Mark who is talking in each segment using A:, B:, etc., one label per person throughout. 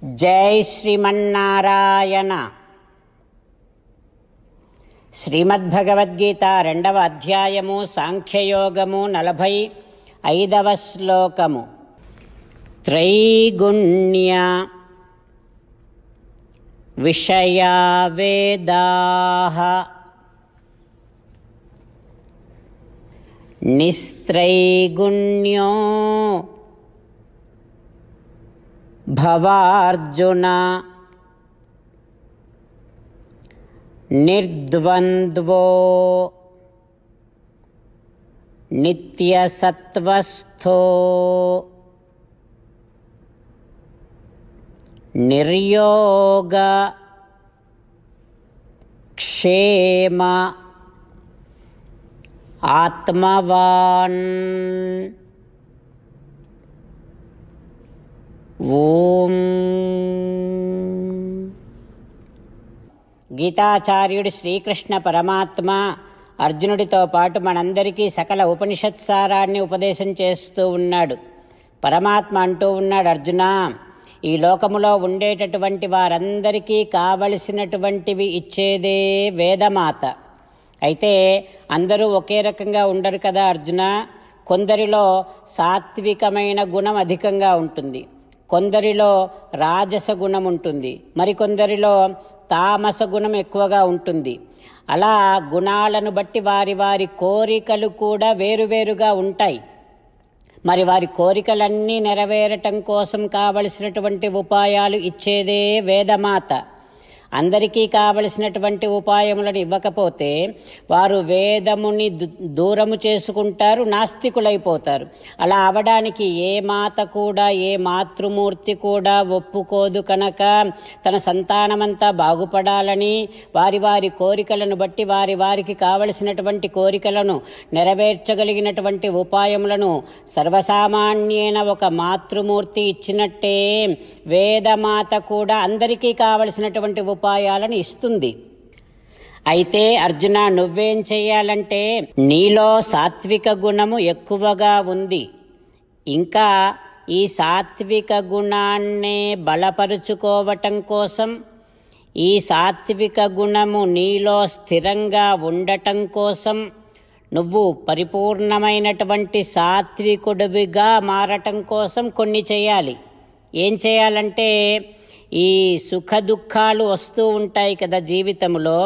A: జై శ్రీమన్నారాయణ. శ్రీమద్భగవద్గీత 2వ అధ్యాయము సాంఖ్యయోగము 45వ శ్లోకము. త్రైగుణ్య విషయా వేదాః నిస్త్రైగుణ్యో భవార్జున నిర్ద్వంద్వో నిత్యసత్వస్థో నిర్యోగ క్షేమ ఆత్మవాన్. ఓం. గీతాచార్యుడు శ్రీకృష్ణ పరమాత్మ అర్జునుడితో పాటు మనందరికీ సకల ఉపనిషత్సారాన్ని ఉపదేశం చేస్తూ ఉన్నాడు. పరమాత్మ అంటూ ఉన్నాడు, అర్జున, ఈ లోకములో ఉండేటటువంటి వారందరికీ కావలసినటువంటివి ఇచ్చేదే వేదమాత. అయితే అందరూ ఒకే రకంగా ఉండరు కదా అర్జున. కొందరిలో సాత్వికమైన గుణం అధికంగా ఉంటుంది, కొందరిలో రాజస గుణం ఉంటుంది, మరికొందరిలో తామస గుణం ఎక్కువగా ఉంటుంది. అలా గుణాలను బట్టి వారి వారి కోరికలు కూడా వేరువేరుగా ఉంటాయి. మరి వారి కోరికలన్నీ నెరవేరటం కోసం కావలసినటువంటి ఉపాయాలు ఇచ్చేదే వేదమాత. అందరికీ కావలసినటువంటి ఉపాయములను ఇవ్వకపోతే వారు వేదముని దూరము చేసుకుంటారు, నాస్తికులైపోతారు. అలా అవడానికి ఏ మాత కూడా, ఏ మాతృమూర్తి కూడా ఒప్పుకోదు. కనుక తన సంతానమంతా బాగుపడాలని వారి వారి కోరికలను బట్టి వారి వారికి కావలసినటువంటి కోరికలను నెరవేర్చగలిగినటువంటి ఉపాయములను సర్వసామాన్యేన ఒక మాతృమూర్తి ఇచ్చినట్టే వేదమాత కూడా అందరికీ కావలసినటువంటి ఉపాయాలను ఇస్తుంది. అయితే అర్జున, నువ్వేం చెయ్యాలంటే, నీలో సాత్విక గుణము ఎక్కువగా ఉంది, ఇంకా ఈ సాత్విక గుణాన్నే బలపరుచుకోవటం కోసం, ఈ సాత్విక గుణము నీలో స్థిరంగా ఉండటం కోసం నువ్వు పరిపూర్ణమైనటువంటి సాత్వికుడివిగా మారటం కోసం కొన్ని చేయాలి. ఏం చేయాలంటే, ఈ సుఖ దుఃఖాలు వస్తూ ఉంటాయి కదా జీవితంలో,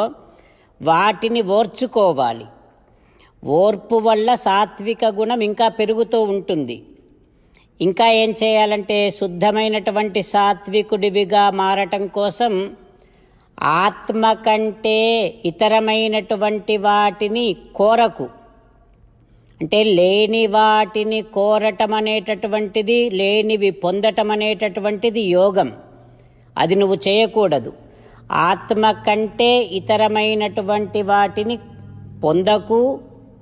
A: వాటిని ఓర్చుకోవాలి. ఓర్పు వల్ల సాత్విక గుణం ఇంకా పెరుగుతూ ఉంటుంది. ఇంకా ఏం చేయాలంటే, శుద్ధమైనటువంటి సాత్వికుడివిగా మారటం కోసం ఆత్మ కంటే ఇతరమైనటువంటి వాటిని కోరకు. అంటే లేని వాటిని కోరటం అనేటటువంటిది, లేనివి పొందటం అనేటటువంటిది యోగం. అది నువ్వు చేయకూడదు. ఆత్మ కంటే ఇతరమైనటువంటి వాటిని పొందకు,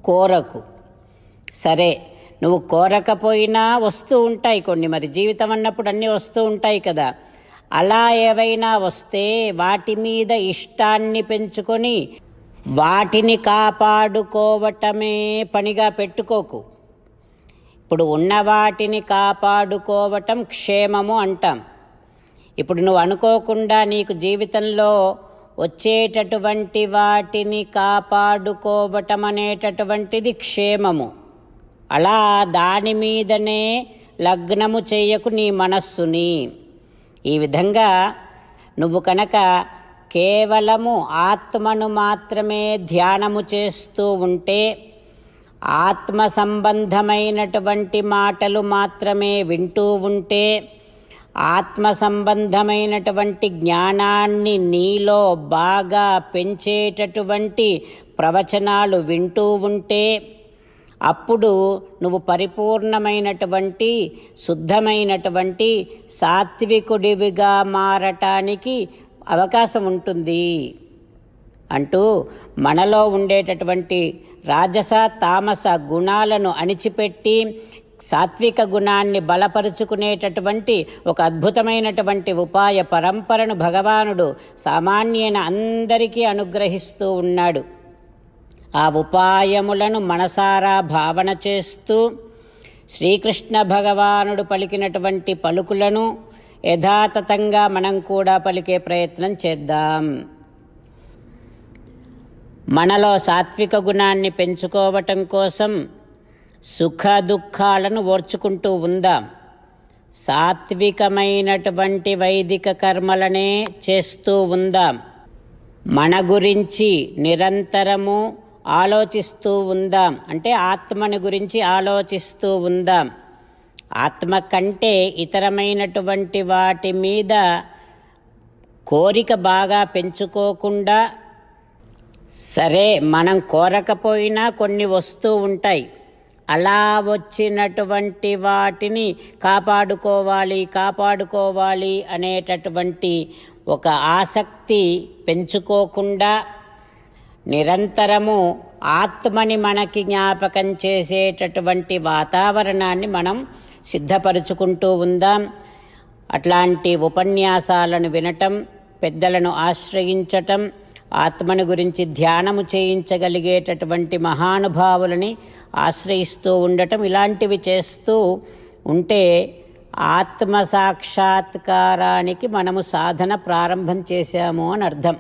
A: కోరకు. సరే, నువ్వు కోరకపోయినా వస్తూ ఉంటాయి కొన్ని. మరి జీవితం అన్నప్పుడు అన్నీ వస్తూ ఉంటాయి కదా. అలా ఏవైనా వస్తే వాటి మీద ఇష్టాన్ని పెంచుకొని వాటిని కాపాడుకోవటమే పనిగా పెట్టుకోకు. ఇప్పుడు ఉన్న వాటిని కాపాడుకోవటం క్షేమము అంటాం. ఇప్పుడు నువ్వు అనుకోకుండా నీకు జీవితంలో వచ్చేటటువంటి వాటిని కాపాడుకోవటం అనేటటువంటిది క్షేమము. అలా దాని మీదనే లగ్నము చేయకు నీ మనస్సుని. ఈ విధంగా నువ్వు కనుక కేవలము ఆత్మను మాత్రమే ధ్యానము చేస్తూ ఉంటే, ఆత్మ సంబంధమైనటువంటి మాటలు మాత్రమే వింటూ ఉంటే, ఆత్మ సంబంధమైనటువంటి జ్ఞానాన్ని నీలో బాగా పెంచేటటువంటి ప్రవచనాలు వింటూ ఉంటే, అప్పుడు నువ్వు పరిపూర్ణమైనటువంటి శుద్ధమైనటువంటి సాత్వికుడివిగా మారటానికి అవకాశం ఉంటుంది అంటూ మనలో ఉండేటటువంటి రాజస తామస గుణాలను అణిచిపెట్టి సాత్విక గుణాన్ని బలపరుచుకునేటటువంటి ఒక అద్భుతమైనటువంటి ఉపాయ పరంపరను భగవానుడు సామాన్యన అందరికీ అనుగ్రహిస్తూ ఉన్నాడు. ఆ ఉపాయములను మనసారా భావన చేస్తూ శ్రీకృష్ణ భగవానుడు పలికినటువంటి పలుకులను యథాతథంగా మనం కూడా పలికే ప్రయత్నం చేద్దాం. మనలో సాత్విక గుణాన్ని పెంచుకోవటం కోసం సుఖ దుఃఖాలను ఓర్చుకుంటూ ఉందాం. సాత్వికమైనటువంటి వైదిక కర్మలనే చేస్తూ ఉందాం. మన గురించి నిరంతరము ఆలోచిస్తూ ఉందాం. అంటే ఆత్మని గురించి ఆలోచిస్తూ ఉందాం. ఆత్మ కంటే ఇతరమైనటువంటి వాటి మీద కోరిక బాగా పెంచుకోకుండా, సరే మనం కోరకపోయినా కొన్ని వస్తూ ఉంటాయి, అలా వచ్చినటువంటి వాటిని కాపాడుకోవాలి అనేటటువంటి ఒక ఆసక్తి పెంచుకోకుండా, నిరంతరము ఆత్మని మనకి జ్ఞాపకం చేసేటటువంటి వాతావరణాన్ని మనం సిద్ధపరుచుకుంటూ ఉందాం. అట్లాంటి ఉపన్యాసాలను వినటం, పెద్దలను ఆశ్రయించటం, ఆత్మని గురించి ధ్యానము చేయించగలిగేటటువంటి మహానుభావులని ఆశ్రయిస్తూ ఉండటం, ఇలాంటివి చేస్తూ ఉంటే ఆత్మ సాక్షాత్కారానికి మనము సాధన ప్రారంభం చేశాము అని అర్థం.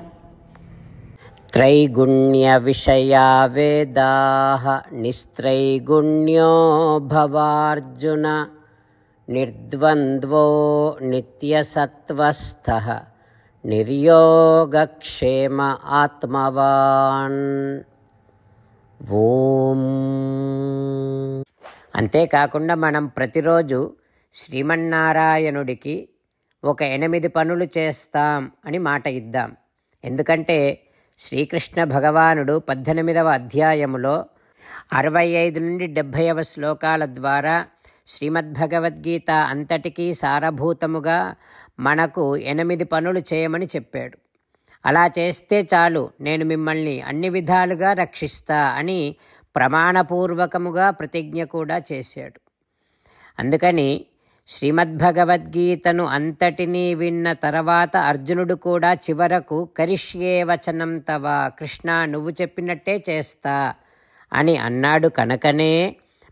A: త్రైగుణ్య విషయా వేదాః నిస్త్రైగుణ్యో భవార్జున నిర్ద్వంద్వో నిత్యసత్వస్థః నిర్యోగక్షేమ ఆత్మవాన్. ఓం. అంతేకాకుండా మనం ప్రతిరోజు శ్రీమన్నారాయణుడికి ఒక 8 పనులు చేస్తాం అని మాట ఇద్దాం. ఎందుకంటే శ్రీకృష్ణ భగవానుడు 18వ అధ్యాయములో 65 నుండి 70వ శ్లోకాల ద్వారా శ్రీమద్భగవద్గీత అంతటికీ సారభూతముగా మనకు 8 పనులు చేయమని చెప్పాడు. అలా చేస్తే చాలు, నేను మిమ్మల్ని అన్ని విధాలుగా రక్షిస్తా అని ప్రమాణపూర్వకముగా ప్రతిజ్ఞ కూడా చేశాడు. అందుకని శ్రీమద్భగవద్గీతను అంతటినీ విన్న తర్వాత అర్జునుడు కూడా చివరకు కరిష్యే వచనం తవ, కృష్ణ నువ్వు చెప్పినట్టే చేస్తా అని అన్నాడు. కనుకనే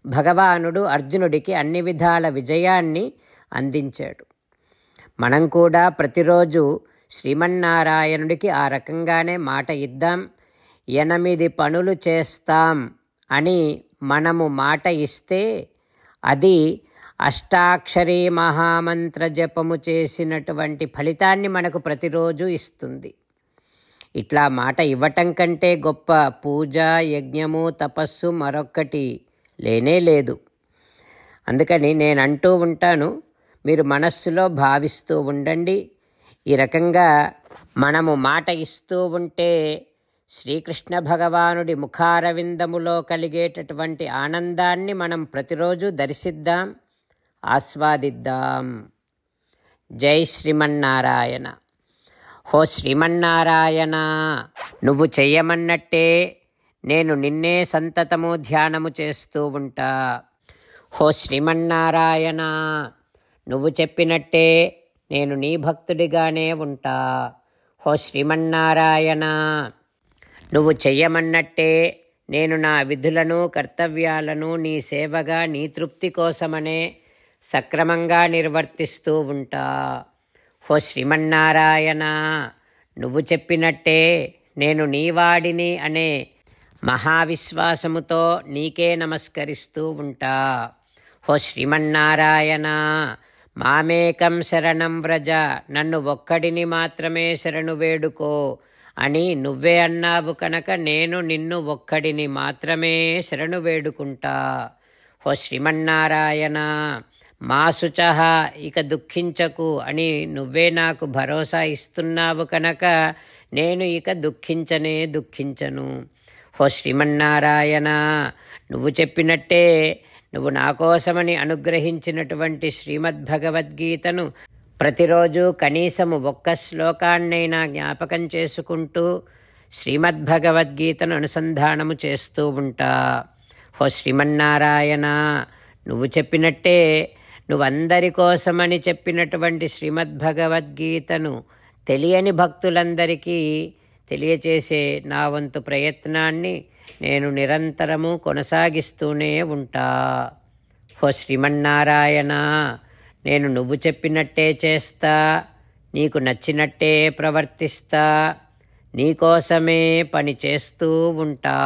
A: భగవానుడు అర్జునుడికి అన్ని విధాల విజయాన్ని అందించాడు. మనం కూడా ప్రతిరోజు శ్రీమన్నారాయణుడికి ఆ రకంగానే మాట ఇద్దాం. 8 పనులు చేస్తాం అని మనము మాట ఇస్తే అది అష్టాక్షరీ మహామంత్ర జపము చేసినటువంటి ఫలితాన్ని మనకు ప్రతిరోజు ఇస్తుంది. ఇట్లా మాట ఇవ్వటం కంటే గొప్ప పూజ, యజ్ఞము, తపస్సు మరొక్కటి లేనే లేదు. అందుకని నేను అంటూ ఉంటాను, మీరు మనస్సులో భావిస్తూ ఉండండి. ఈ రకంగా మనము మాట ఇస్తూ ఉంటే శ్రీకృష్ణ భగవానుడి ముఖారవిందములో కలిగేటటువంటి ఆనందాన్ని మనం ప్రతిరోజు దర్శిద్దాం, ఆస్వాదిద్దాం. జై శ్రీమన్నారాయణ. హో శ్రీమన్నారాయణ, నువ్వు చెయ్యమన్నట్టే నేను నిన్నే సంతతము ధ్యానము చేస్తూ ఉంటా. హో శ్రీమన్నారాయణ, నువ్వు చెప్పినట్టే నేను నీ భక్తుడిగానే ఉంటా. హో శ్రీమన్నారాయణ, నువ్వు చెయ్యమన్నట్టే నేను నా విధులను, కర్తవ్యాలను నీ సేవగా, నీ తృప్తి కోసమనే సక్రమంగా నిర్వర్తిస్తూ ఉంటా. హో శ్రీమన్నారాయణ, నువ్వు చెప్పినట్టే నేను నీవాడిని అనే మహావిశ్వాసముతో నీకే నమస్కరిస్తూ ఉంటా. హో శ్రీమన్నారాయణ, మామేకం శరణం వ్రజ, నన్ను ఒక్కడిని మాత్రమే శరణు వేడుకో అని నువ్వే అన్నావు కనుక నేను నిన్ను ఒక్కడిని మాత్రమే శరణు వేడుకుంటా. హో శ్రీమన్నారాయణ, మా శుచః, ఇక దుఃఖించకు అని నువ్వే నాకు భరోసా ఇస్తున్నావు కనుక నేను ఇక దుఃఖించను. హో శ్రీమన్నారాయణ, నువ్వు చెప్పినట్టే నువ్వు నా కోసమని అనుగ్రహించినటువంటి శ్రీమద్భగవద్గీతను ప్రతిరోజు కనీసము 1 శ్లోకాన్నైనా జ్ఞాపకం చేసుకుంటూ శ్రీమద్భగవద్గీతను అనుసంధానము చేస్తూ ఉంటా. హో శ్రీమన్నారాయణ, నువ్వు చెప్పినట్టే నువ్వందరి కోసమని చెప్పినటువంటి శ్రీమద్భగవద్గీతను తెలియని భక్తులందరికీ తెలియచేసే నా వంతు ప్రయత్నాన్ని నేను నిరంతరము కొనసాగిస్తూనే ఉంటా. హో శ్రీమన్నారాయణ, నేను నువ్వు చెప్పినట్టే చేస్తా, నీకు నచ్చినట్టే ప్రవర్తిస్తా, నీకోసమే పని చేస్తూ ఉంటా.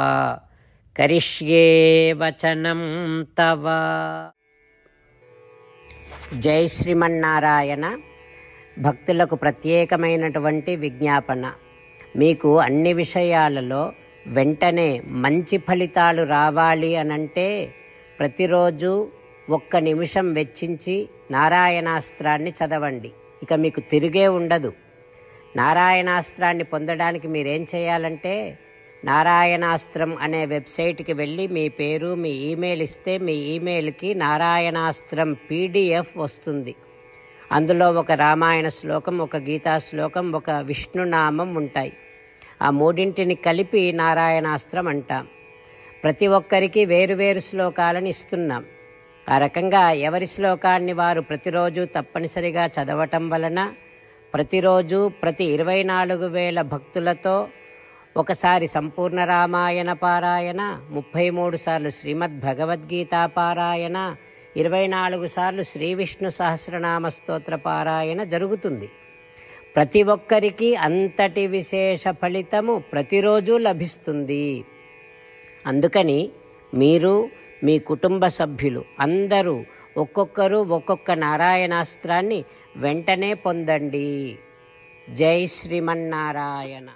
A: కరిష్యే వచనం తవ. జై శ్రీమన్నారాయణ. భక్తులకు ప్రత్యేకమైనటువంటి విజ్ఞాపన. మీకు అన్ని విషయాలలో వెంటనే మంచి ఫలితాలు రావాలి అనంటే ప్రతిరోజు 1 నిమిషం వెచ్చించి నారాయణాస్త్రాన్ని చదవండి. ఇక మీకు తిరిగే ఉండదు. నారాయణాస్త్రాన్ని పొందడానికి మీరేం చేయాలంటే నారాయణాస్త్రం అనే వెబ్సైట్కి వెళ్ళి మీ పేరు, మీ ఈమెయిల్ ఇస్తే మీ ఈమెయిల్కి నారాయణాస్త్రం PDF వస్తుంది. అందులో ఒక రామాయణ శ్లోకం, ఒక గీతా శ్లోకం, ఒక విష్ణునామం ఉంటాయి. ఆ మూడింటిని కలిపి నారాయణాస్త్రం అంటాం. ప్రతి ఒక్కరికి వేరువేరు శ్లోకాలను ఇస్తున్నాం. ఆ రకంగా ఎవరి శ్లోకాన్ని వారు ప్రతిరోజు తప్పనిసరిగా చదవటం వలన ప్రతిరోజు ప్రతి 24,000 భక్తులతో ఒకసారి సంపూర్ణ రామాయణ పారాయణ, 33 సార్లు శ్రీమద్ భగవద్గీత పారాయణ, 24 సార్లు శ్రీ విష్ణు సహస్రనామ స్తోత్ర పారాయణ జరుగుతుంది. ప్రతి ఒక్కరికి అంతటి విశేష ఫలితము ప్రతిరోజు లభిస్తుంది. అందుకని మీరు, మీ కుటుంబ సభ్యులు అందరూ ఒక్కొక్కరు ఒక్కొక్క నారాయణాస్త్రాన్ని వెంటనే పొందండి. జై శ్రీమన్నారాయణ.